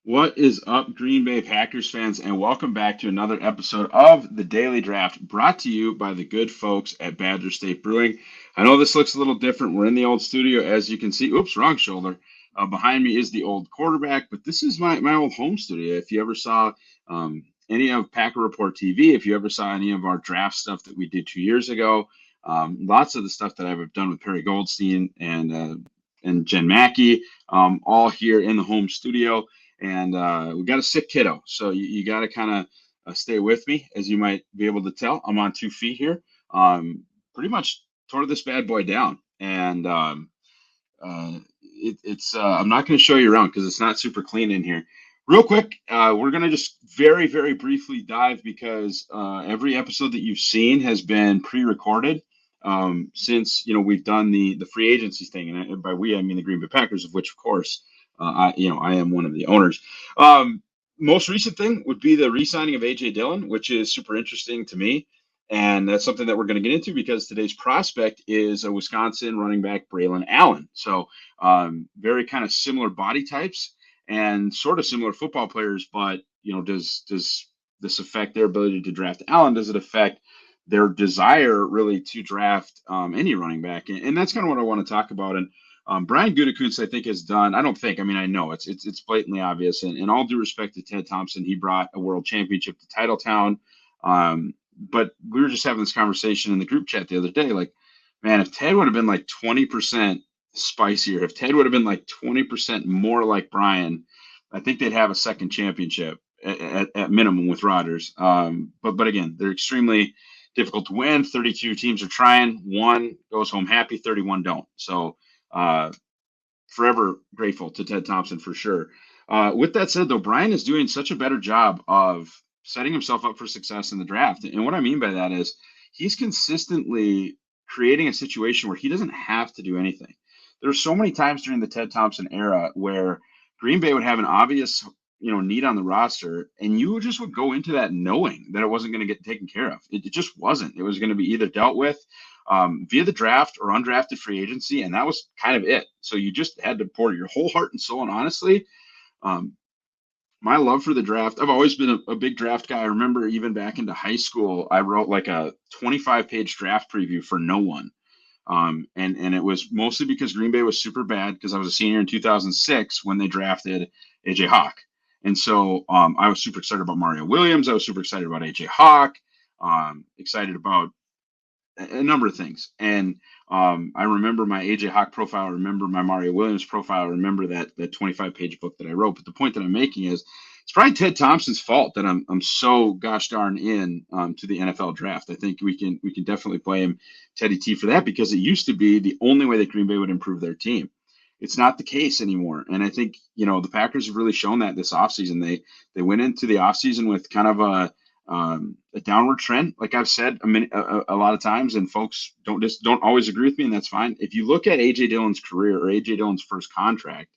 What is up, Green Bay Packers fans, and welcome back to another episode of the Daily Draft, brought to you by the good folks at Badger State Brewing. I know this looks a little different. We're in the old studio, as you can see. Oops, wrong shoulder. Behind me is the old quarterback, but this is my old home studio. If you ever saw any of Packer Report TV, if you ever saw any of our draft stuff that we did 2 years ago, lots of the stuff that I've done with Perry Goldstein and Jen Mackey, all here in the home studio. And we got a sick kiddo, so you got to kind of stay with me, as you might be able to tell. I'm on 2 feet here. Pretty much tore this bad boy down, and it's I'm not going to show you around because it's not super clean in here. Real quick, we're going to just very, very briefly dive because every episode that you've seen has been pre-recorded since we've done the free agency thing, and by we I mean the Green Bay Packers, of which of course I am one of the owners. Um, Most recent thing would be the re-signing of AJ Dillon, which is super interesting to me. And that's something that we're going to get into because today's prospect is a Wisconsin running back, Braelon Allen. So very kind of similar body types and sort of similar football players. But does this affect their ability to draft Allen? Does it affect their desire really to draft any running back? And that's kind of what I want to talk about. And Brian Gute, I think, has done. I don't think. I mean, I know it's blatantly obvious. And in all due respect to Ted Thompson, he brought a world championship to Titletown. But we were just having this conversation in the group chat the other day. Like, man, if Ted would have been like 20% spicier, if Ted would have been like 20% more like Brian, I think they'd have a second championship at minimum with Rodgers. But again, they're extremely difficult to win. 32 teams are trying. One goes home happy. 31 don't. So uh, forever grateful to Ted Thompson for sure. With that said, though, Brian is doing such a better job of setting himself up for success in the draft. And what I mean by that is he's consistently creating a situation where he doesn't have to do anything. There are so many times during the Ted Thompson era where Green Bay would have an obvious need on the roster, and you just would go into that knowing that it wasn't going to get taken care of. It just wasn't. It was going to be either dealt with via the draft or undrafted free agency, and that was kind of it. So you just had to pour your whole heart and soul. And honestly, um, my love for the draft, I've always been a big draft guy. I remember even back into high school, I wrote like a 25-page draft preview for no one. And it was mostly because Green Bay was super bad because I was a senior in 2006 when they drafted AJ Hawk. And so I was super excited about Mario Williams. I was super excited about AJ Hawk, excited about a number of things. And I remember my AJ Hawk profile. I remember my Mario Williams profile. I remember that 25-page book that I wrote. But the point that I'm making is it's probably Ted Thompson's fault that I'm so gosh darn in to the NFL draft. I think we can definitely blame Teddy T for that because it used to be the only way that Green Bay would improve their team. It's not the case anymore. And I think, the Packers have really shown that this offseason. They went into the offseason with kind of a downward trend, like I've said a lot of times, and folks don't always agree with me, and that's fine. If you look at AJ Dillon's career or AJ Dillon's first contract,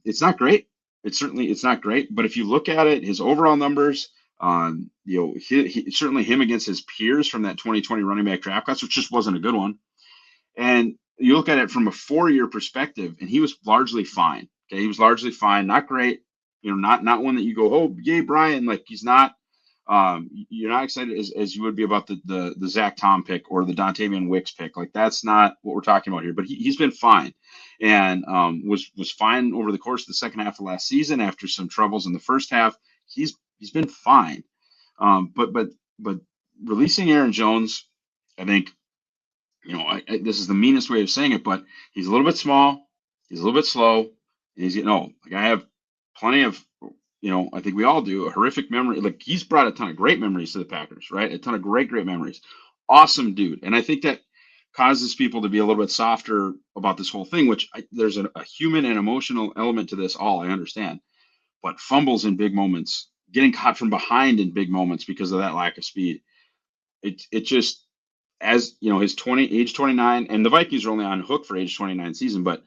it's not great. It's not great. But if you look at it, his overall numbers, certainly him against his peers from that 2020 running back draft class, which just wasn't a good one. And you look at it from a 4-year perspective, and he was largely fine. Okay, he was largely fine, not great. Not one that you go, oh, yay, Brian. Like he's not. You're not excited as you would be about the Zach Tom pick or the Dontavian Wicks pick. Like that's not what we're talking about here. But he's been fine, and was fine over the course of the second half of last season after some troubles in the first half. He's been fine. But releasing Aaron Jones, I think this is the meanest way of saying it, but he's a little bit small, he's a little bit slow, and he's getting old. Like I have plenty of, I think we all do, a horrific memory. Like he's brought a ton of great memories to the Packers, right? A ton of great memories. Awesome dude. And I think that causes people to be a little bit softer about this whole thing, which there's a human and emotional element to this all, I understand. But fumbles in big moments, getting caught from behind in big moments because of that lack of speed, it just as his age 29, and the Vikings are only on hook for age 29 season, but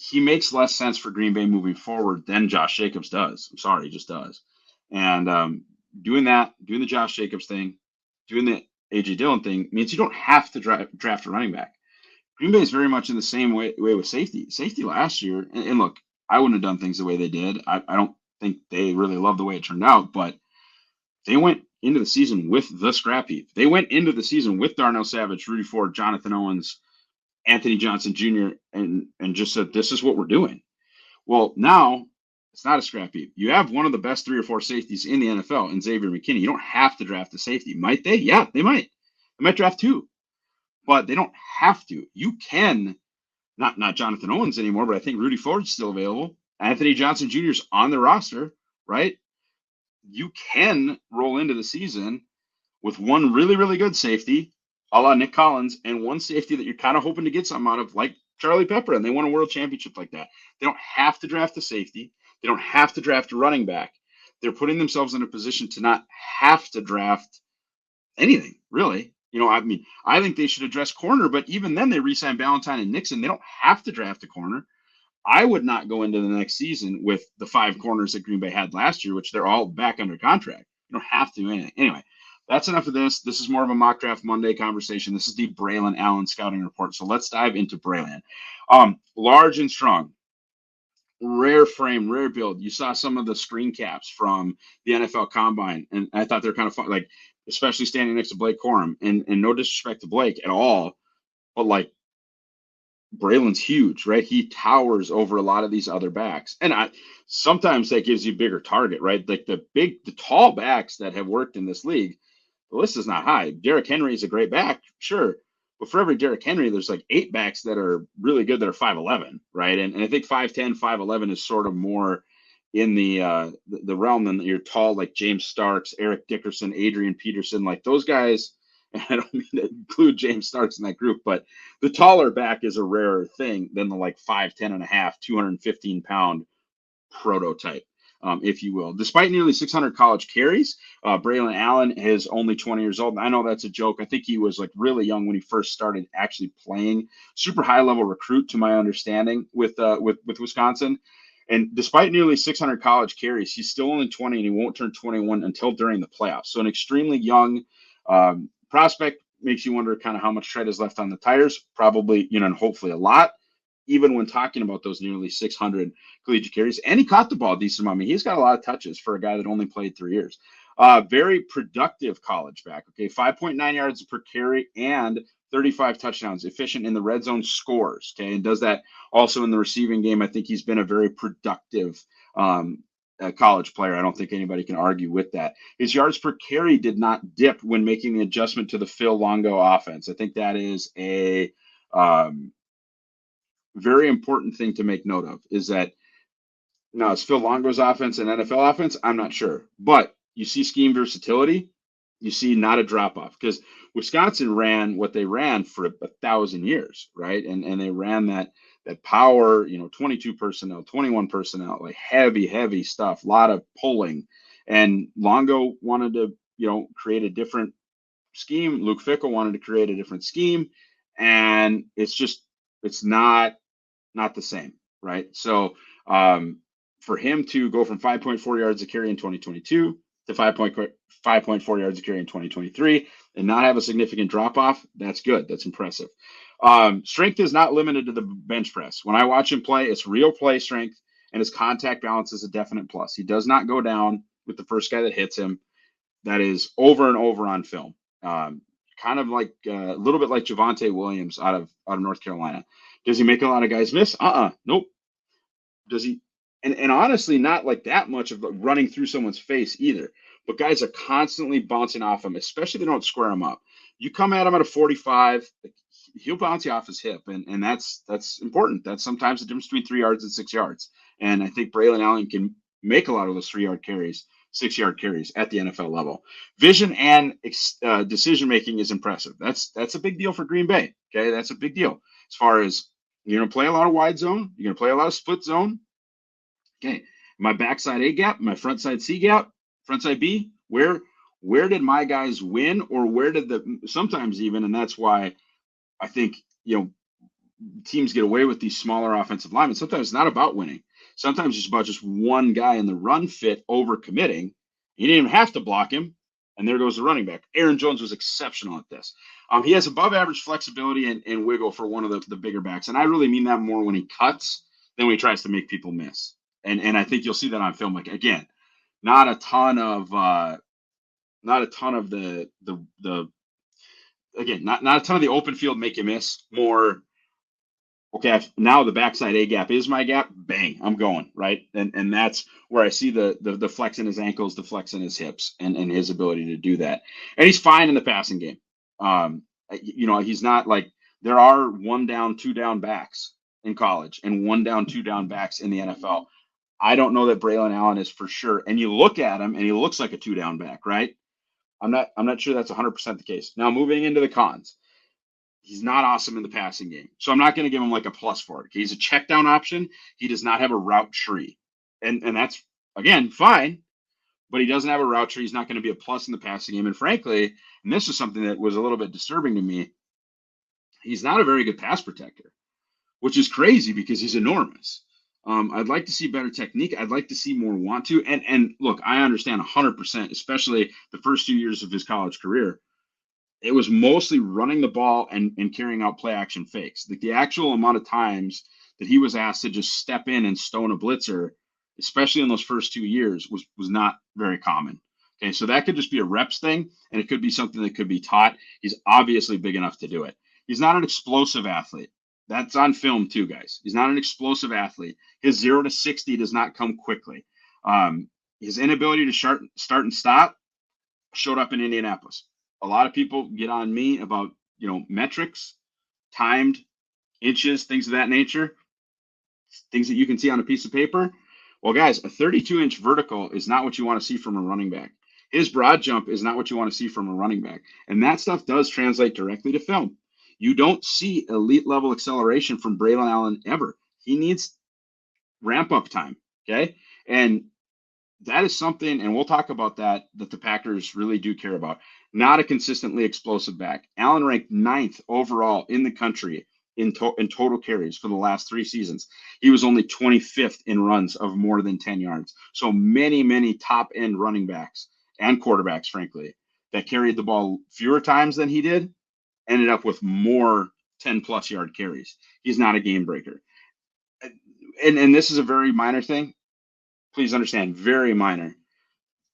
he makes less sense for Green Bay moving forward than Josh Jacobs does. I'm sorry, he just does. And doing the Josh Jacobs thing, doing the AJ Dillon thing means you don't have to draft a running back. Green Bay is very much in the same way with safety. Safety last year, and look, I wouldn't have done things the way they did. I don't think they really love the way it turned out, but they went into the season with the scrap heap. They went into the season with Darnell Savage, Rudy Ford, Jonathan Owens, Anthony Johnson Jr., and just said, this is what we're doing. Well, now it's not a scrap heap. You have one of the best 3 or 4 safeties in the NFL in Xavier McKinney. You don't have to draft a safety. Might they? Yeah, they might. They might draft 2, but they don't have to. You can, not Jonathan Owens anymore, but I think Rudy Ford's still available. Anthony Johnson Jr. is on the roster, right? You can roll into the season with one really, really good safety, a la Nick Collins, and one safety that you're kind of hoping to get something out of, like Charlie Pepper, and they won a world championship like that. They don't have to draft a safety. They don't have to draft a running back. They're putting themselves in a position to not have to draft anything, really. I mean, I think they should address corner, but even then they re-signed Ballantyne and Nixon. They don't have to draft a corner. I would not go into the next season with the 5 corners that Green Bay had last year, which they're all back under contract. You don't have to do anything. Anyway, that's enough of this. This is more of a Mock Draft Monday conversation. This is the Braelon Allen scouting report. So let's dive into Braelon. Large and strong, rare frame, rare build. You saw some of the screen caps from the NFL Combine, and I thought they're kind of fun, like especially standing next to Blake Corum. And no disrespect to Blake at all, but like Braylon's huge, right? He towers over a lot of these other backs. And sometimes that gives you a bigger target, right? Like the tall backs that have worked in this league, the list is not high. Derrick Henry is a great back, sure. But for every Derrick Henry, there's like 8 backs that are really good that are 5'11", right? And I think 5'10", 5'11" is sort of more in the realm than your tall, like James Starks, Eric Dickerson, Adrian Peterson, like those guys. And I don't mean to include James Starks in that group, but the taller back is a rarer thing than the like 5'10" and a half, 215-pound prototype, if you will. Despite nearly 600 college carries, Braelon Allen is only 20 years old. I know that's a joke. I think he was like really young when he first started actually playing. Super high level recruit, to my understanding, with Wisconsin. And despite nearly 600 college carries, he's still only 20, and he won't turn 21 until during the playoffs. So an extremely young prospect. Makes you wonder kind of how much tread is left on the tires. Probably, and hopefully a lot, even when talking about those nearly 600 collegiate carries. And he caught the ball a decent amount. I mean, he's got a lot of touches for a guy that only played 3 years. Very productive college back. Okay, 5.9 yards per carry and 35 touchdowns. Efficient in the red zone scores. Okay, and does that also in the receiving game. I think he's been a very productive college player. I don't think anybody can argue with that. His yards per carry did not dip when making the adjustment to the Phil Longo offense. I think that is a very important thing to make note of, is that now it's Phil Longo's offense and NFL offense. I'm not sure, but you see scheme versatility. You see not a drop off, because Wisconsin ran what they ran for 1,000 years, right? And they ran that power, 22 personnel, 21 personnel, like heavy stuff, a lot of pulling. And Longo wanted to, create a different scheme. Luke Fickell wanted to create a different scheme, and it's not the same, right? So for him to go from 5.4 yards a carry in 2022 to 5.4 yards a carry in 2023 and not have a significant drop off, that's good. That's impressive. Strength is not limited to the bench press. When I watch him play, it's real play strength, and his contact balance is a definite plus. He does not go down with the first guy that hits him. That is over and over on film. Kind of like a little bit like Javonte Williams out of North Carolina. Does he make a lot of guys miss? Nope. Does he? And honestly, not like that much of running through someone's face either. But guys are constantly bouncing off him, especially if they don't square him up. You come at him at a 45, he'll bounce you off his hip, and that's important. That's sometimes the difference between 3 yards and 6 yards. And I think Braelon Allen can make a lot of those 3-yard carries, 6-yard carries at the NFL level. Vision and decision making is impressive. That's a big deal for Green Bay. Okay, that's a big deal as far as you're going to play a lot of wide zone. You're going to play a lot of split zone. Okay, my backside A gap, my front side C gap, front side B. Where did my guys win, or where did sometimes even, and that's why I think teams get away with these smaller offensive linemen. Sometimes it's not about winning. Sometimes it's about just one guy in the run fit over committing. You didn't even have to block him, and there goes the running back. Aaron Jones was exceptional at this. He has above average flexibility and wiggle for one of the bigger backs, and I really mean that more when he cuts then when he tries to make people miss. And I think you'll see that on film. Like again, not a ton of the again, not a ton of the open field make you miss. More okay, now the backside A gap is my gap. Bang, I'm going right, and that's where I see the flex in his ankles, the flex in his hips, and his ability to do that. And he's fine in the passing game. He's not like there are one down, two down backs in college, and one down, two down backs in the NFL. I don't know that Braelon Allen is for sure. And you look at him, and he looks like a two down back, right? I'm not sure that's 100% the case. Now moving into the cons. He's not awesome in the passing game. So I'm not going to give him like a plus for it. He's a check down option. He does not have a route tree. And that's, again, fine, but he doesn't have a route tree. He's not going to be a plus in the passing game. And frankly, and this is something that was a little bit disturbing to me, he's not a very good pass protector, which is crazy because he's enormous. I'd like to see better technique. I'd like to see more want to. And look, I understand 100%, especially the first 2 years of his college career. It was mostly running the ball and carrying out play action fakes. Like the actual amount of times that he was asked to just step in and stone a blitzer, especially in those first 2 years, was not very common. Okay, so that could just be a reps thing, and it could be something that could be taught. He's obviously big enough to do it. He's not an explosive athlete. That's on film too, guys. He's not an explosive athlete. His 0 to 60 does not come quickly. His inability to start and stop showed up in Indianapolis. A lot of people get on me about, metrics, timed, inches, things of that nature, things that you can see on a piece of paper. Well, guys, a 32-inch vertical is not what you want to see from a running back. His broad jump is not what you want to see from a running back. And that stuff does translate directly to film. You don't see elite level acceleration from Braelon Allen ever. He needs ramp up time. Okay. And that is something, and we'll talk about that the Packers really do care about. Not a consistently explosive back. Allen ranked 9th overall in the country in total carries for the last 3 seasons. He was only 25th in runs of more than 10 yards. So many top-end running backs and quarterbacks, frankly, that carried the ball fewer times than he did ended up with more 10-plus yard carries. He's not a game breaker. And this is a very minor thing. Please understand, very minor.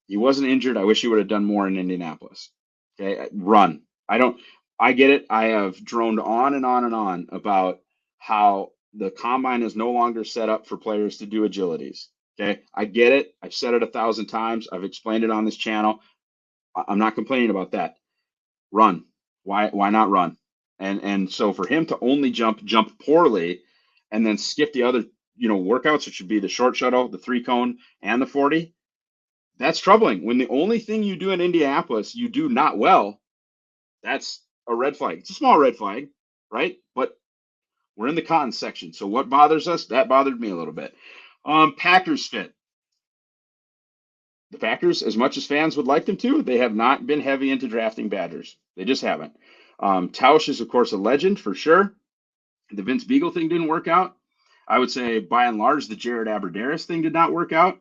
He wasn't injured. I wish he would have done more in Indianapolis. Okay, run. I get it. I have droned on and on and on about how the combine is no longer set up for players to do agilities. Okay, I get it. I've said it 1,000 times. I've explained it on this channel. I'm not complaining about that. Run. Why not run? And so for him to only jump poorly, and then skip the other workouts, which should be the short shuttle, the 3-cone, and the 40. That's troubling. When the only thing you do in Indianapolis you do not well, that's a red flag. It's a small red flag, right? But we're in the cons section. So what bothers us? That bothered me a little bit. Packers fit. The Packers, as much as fans would like them to, they have not been heavy into drafting Badgers. They just haven't. Tausch is, of course, a legend for sure. The Vince Beagle thing didn't work out. I would say, by and large, the Jared Abbrederis thing did not work out.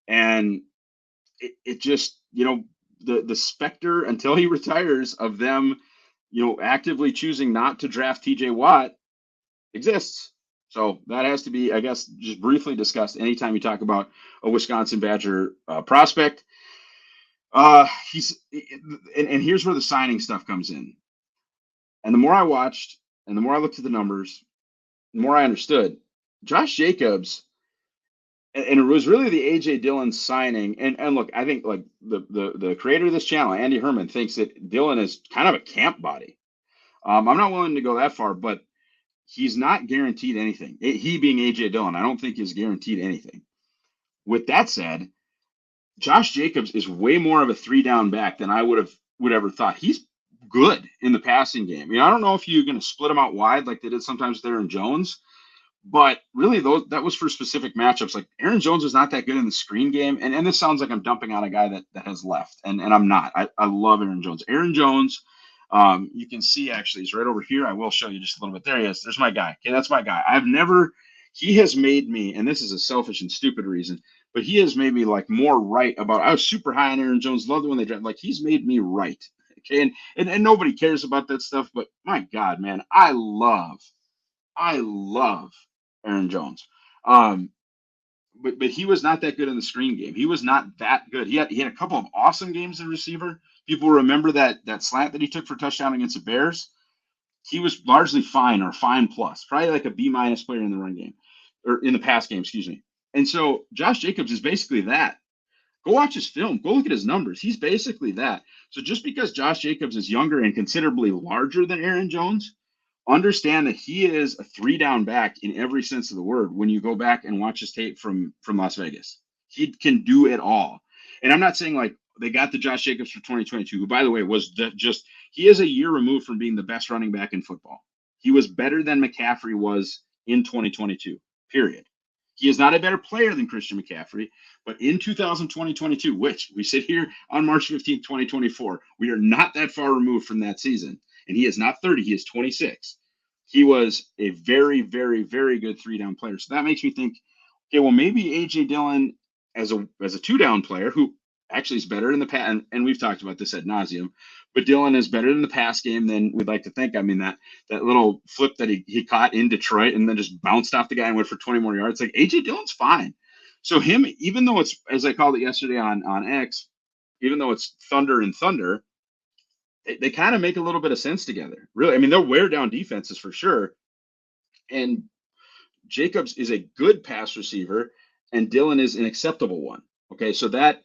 And it just, the specter until he retires of them, actively choosing not to draft TJ Watt exists. So that has to be, I guess, just briefly discussed anytime you talk about a Wisconsin Badger prospect. And here's where the signing stuff comes in. And the more I watched and the more I looked at the numbers, the more I understood. Josh Jacobs, and it was really the AJ Dillon signing. And look, I think like the creator of this channel, Andy Herman, thinks that Dillon is kind of a camp body. I'm not willing to go that far, but he's not guaranteed anything. He being AJ Dillon, I don't think is guaranteed anything. With that said, Josh Jacobs is way more of a 3-down back than I would ever thought. He's good in the passing game. I don't know if you're going to split him out wide like they did sometimes there in Jones. But really, that was for specific matchups. Like Aaron Jones was not that good in the screen game. And this sounds like I'm dumping on a guy that has left. And I'm not. I love Aaron Jones. Aaron Jones, you can see actually, he's right over here. I will show you just a little bit. There he is. There's my guy. Okay, that's my guy. He has made me, and this is a selfish and stupid reason, but he has made me like more right about, I was super high on Aaron Jones, loved it when they drafted, like he's made me right. Okay, and nobody cares about that stuff, but my God, man, I love Aaron Jones. Um, but he was not that good in the screen game. He was not that good. He had a couple of awesome games as a receiver. People remember that slant that he took for touchdown against the Bears. He was largely fine or fine plus, probably like a B minus player in the run game or in the pass game, excuse me. And so Josh Jacobs is basically that. Go watch his film. Go look at his numbers. He's basically that. So just because Josh Jacobs is younger and considerably larger than Aaron Jones, understand that he is a three down back in every sense of the word when you go back and watch his tape from Las Vegas. He can do it all. And I'm not saying like they got the Josh Jacobs for 2022, who by the way was just he is a year removed from being the best running back in football. He was better than McCaffrey was in 2022. Period. He is not a better player than Christian McCaffrey, but in 2022, which we sit here on March 15th, 2024, we are not that far removed from that season. And he is not 30, he is 26. He was a very, very, very good three down player. So that makes me think, okay, well, maybe AJ Dillon as a two down player who actually is better in the pass, and we've talked about this ad nauseum, but Dillon is better in the pass game than we'd like to think. I mean, that little flip that he caught in Detroit and then just bounced off the guy and went for 20 more yards. Like AJ Dillon's fine. So him, even though it's as I called it yesterday on X, even though it's thunder and thunder, they kind of make a little bit of sense together. Really, I mean, they'll wear down defenses for sure. And Jacobs is a good pass receiver, and Dillon is an acceptable one. Okay, so that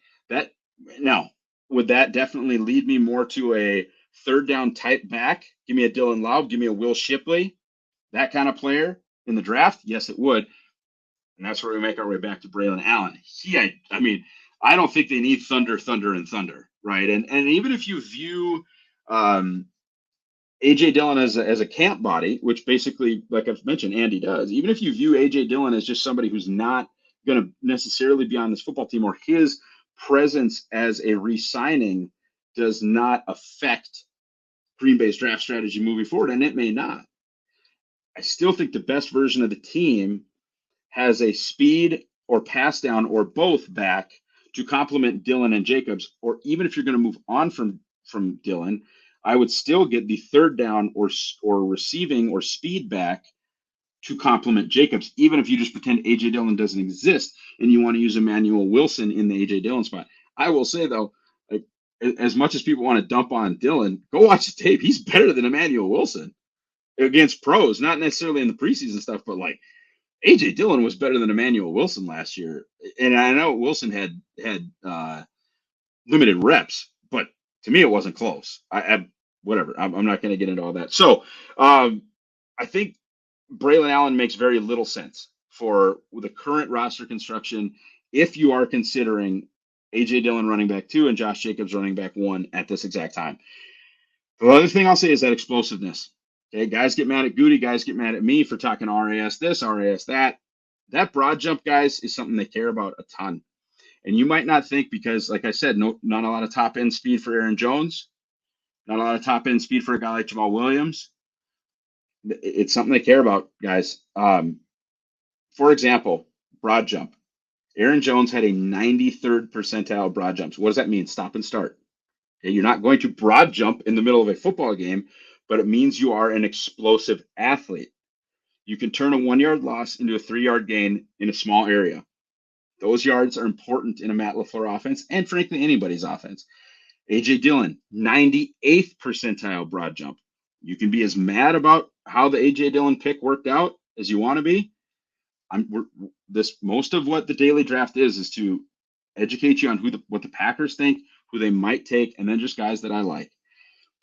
now would that definitely lead me more to a third down type back? Give me a Dylan Laub, give me a Will Shipley, that kind of player in the draft. Yes, it would, and that's where we make our way back to Braelon Allen. I mean, I don't think they need thunder, thunder, and thunder, right? And even if you view AJ Dillon as a camp body, which basically, like I've mentioned, Andy does. Even if you view AJ Dillon as just somebody who's not going to necessarily be on this football team, or his presence as a re-signing does not affect Green Bay's draft strategy moving forward, and it may not. I still think the best version of the team has a speed or pass down or both back to complement Dillon and Jacobs, or even if you're going to move on from Dillon, I would still get the third down or receiving or speed back to complement Jacobs, even if you just pretend AJ Dillon doesn't exist and you want to use Emmanuel Wilson in the AJ Dillon spot. I will say though, like, as much as people want to dump on Dillon, go watch the tape. He's better than Emmanuel Wilson against pros, not necessarily in the preseason stuff, but like AJ Dillon was better than Emmanuel Wilson last year. And I know Wilson had limited reps, but to me it wasn't close. Whatever. I'm not going to get into all that. So I think Braelon Allen makes very little sense for the current roster construction if you are considering AJ Dillon running back 2 and Josh Jacobs running back 1 at this exact time. The other thing I'll say is that explosiveness. Okay, guys get mad at Gute, guys get mad at me for talking RAS this, RAS that. That broad jump, guys, is something they care about a ton. And you might not think because, like I said, not a lot of top end speed for Aaron Jones, not a lot of top end speed for a guy like Jamal Williams. It's something they care about, guys. For example, broad jump. Aaron Jones had a 93rd percentile broad jumps. What does that mean? Stop and start. Okay, you're not going to broad jump in the middle of a football game, but it means you are an explosive athlete. You can turn a 1 yard loss into a 3 yard gain in a small area. Those yards are important in a Matt LaFleur offense and, frankly, anybody's offense. AJ Dillon, 98th percentile broad jump. You can be as mad about how the AJ Dillon pick worked out as you want to be. Most of what the daily draft is to educate you on what the Packers think, who they might take, and then just guys that I like.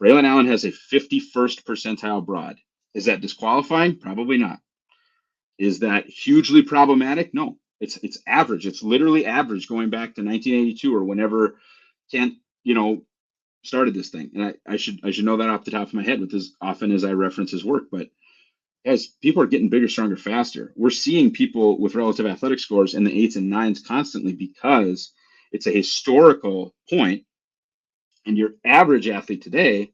Braelon Allen has a 51st percentile broad. Is that disqualifying? Probably not. Is that hugely problematic? No. It's average. It's literally average going back to 1982 or whenever Kent, started this thing. And I should know that off the top of my head with as often as I reference his work. But as people are getting bigger, stronger, faster, we're seeing people with relative athletic scores in the 8s and 9s constantly because it's a historical point. And your average athlete today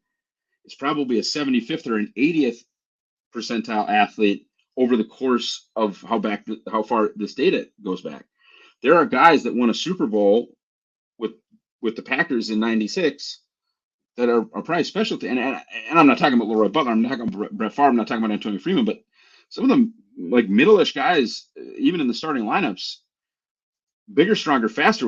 is probably a 75th or an 80th percentile athlete over the course of how far this data goes back. There are guys that won a Super Bowl with the Packers in '96 that are probably specialty. And I'm not talking about Leroy Butler. I'm not talking about Brett Favre. I'm not talking about Antonio Freeman. But some of them like middle-ish guys, even in the starting lineups, bigger, stronger, faster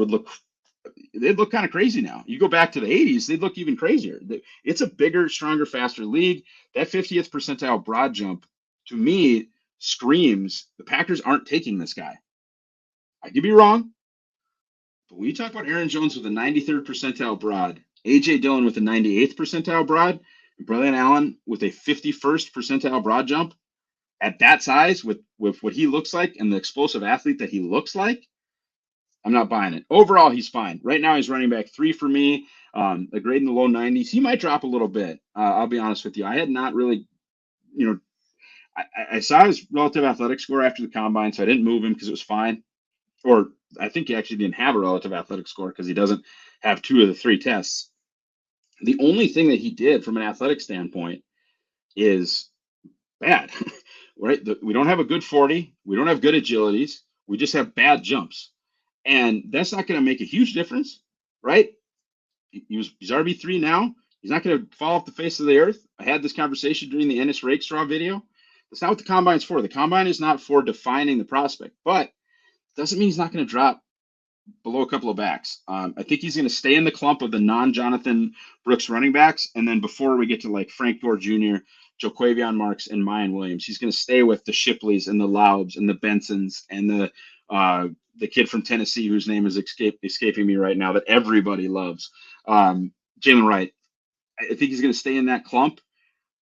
they'd look kind of crazy now. You go back to the 80s, they'd look even crazier. It's a bigger, stronger, faster league. That 50th percentile broad jump, to me, screams the Packers aren't taking this guy. I could be wrong, but when you talk about Aaron Jones with a 93rd percentile broad, A.J. Dillon with a 98th percentile broad, and Braelon Allen with a 51st percentile broad jump, at that size, with what he looks like and the explosive athlete that he looks like, I'm not buying it. Overall, he's fine. Right now, he's running back 3 for me, a grade in the low 90s. He might drop a little bit. I'll be honest with you. I had not really, you know, I saw his relative athletic score after the combine, so I didn't move him because it was fine. Or I think he actually didn't have a relative athletic score because he doesn't have 2 of the 3 tests. The only thing that he did from an athletic standpoint is bad, right? We don't have a good 40. We don't have good agilities. We just have bad jumps. And that's not going to make a huge difference, right? He's RB3 now. He's not going to fall off the face of the earth. I had this conversation during the Ennis Rakestraw video. That's not what the combine's for. The combine is not for defining the prospect, but doesn't mean he's not going to drop below a couple of backs. I think he's going to stay in the clump of the non-Jonathan Brooks running backs. And then before we get to like Frank Gore Jr., Joquavion Marks, and Mayan Williams, he's going to stay with the Shipleys and the Laubs and the Bensons and the kid from Tennessee whose name is escaping me right now that everybody loves, Jalen Wright. I think he's going to stay in that clump,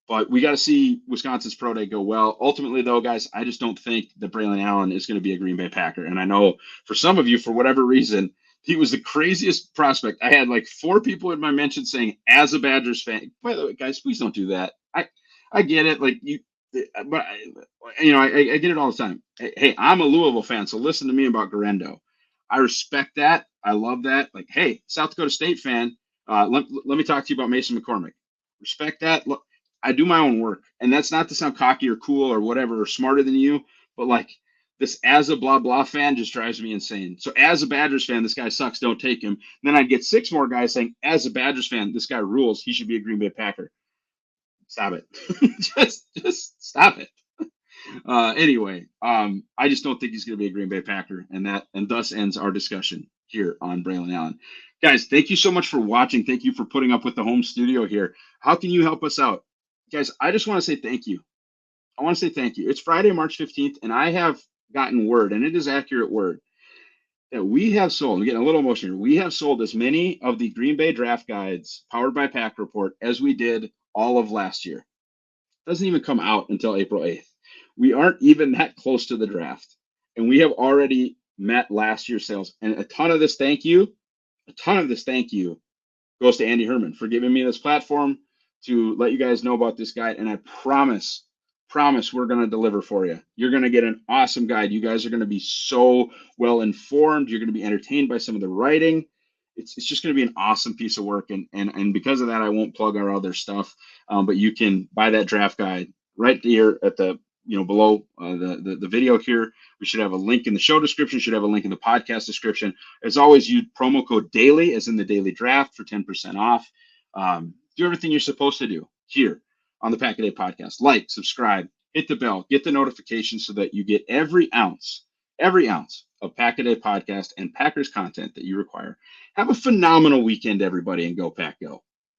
but we got to see Wisconsin's pro day go well. Ultimately, though, guys, I just don't think that Braelon Allen is going to be a Green Bay Packer. And I know for some of you, for whatever reason, he was the craziest prospect. I had like 4 people in my mention saying, as a Badgers fan, by the way, guys, please don't do that. I get it. Like but I get it all the time. Hey, I'm a Louisville fan, so listen to me about Garendo. I respect that. I love that. Like, hey, South Dakota State fan, let me talk to you about Mason McCormick. Respect that. Look, I do my own work, and that's not to sound cocky or cool or whatever or smarter than you, but like this as a blah blah fan just drives me insane. So as a Badgers fan, this guy sucks. Don't take him. And then I'd get 6 more guys saying, as a Badgers fan, this guy rules. He should be a Green Bay Packer. Stop it. just stop it. Anyway, I just don't think he's going to be a Green Bay Packer, and thus ends our discussion here on Braelon Allen. Guys, thank you so much for watching. Thank you for putting up with the home studio here. How can you help us out? Guys, I just want to say thank you. I want to say thank you. It's Friday, March 15th, and I have gotten word, and it is accurate word, that we have sold, I'm getting a little emotional here, we have sold as many of the Green Bay draft guides powered by Pack Report as we did all of last year. It doesn't even come out until April 8th. We aren't even that close to the draft, and we have already met last year's sales. And a ton of this thank you goes to Andy Herman for giving me this platform to let you guys know about this guide. And I promise we're going to deliver for you. You're going to get an awesome guide. You guys are going to be so well informed. You're going to be entertained by some of the writing. It's just going to be an awesome piece of work. And because of that, I won't plug our other stuff. But you can buy that draft guide right here at the below the video here. We should have a link in the show description, should have a link in the podcast description. As always, use promo code DAILY as in the daily draft for 10% off. Do everything you're supposed to do here on the Pack a Day podcast. Like, subscribe, hit the bell, get the notifications so that you get every ounce of Pack a Day podcast and Packers content that you require. Have a phenomenal weekend, everybody, and go Pack Go.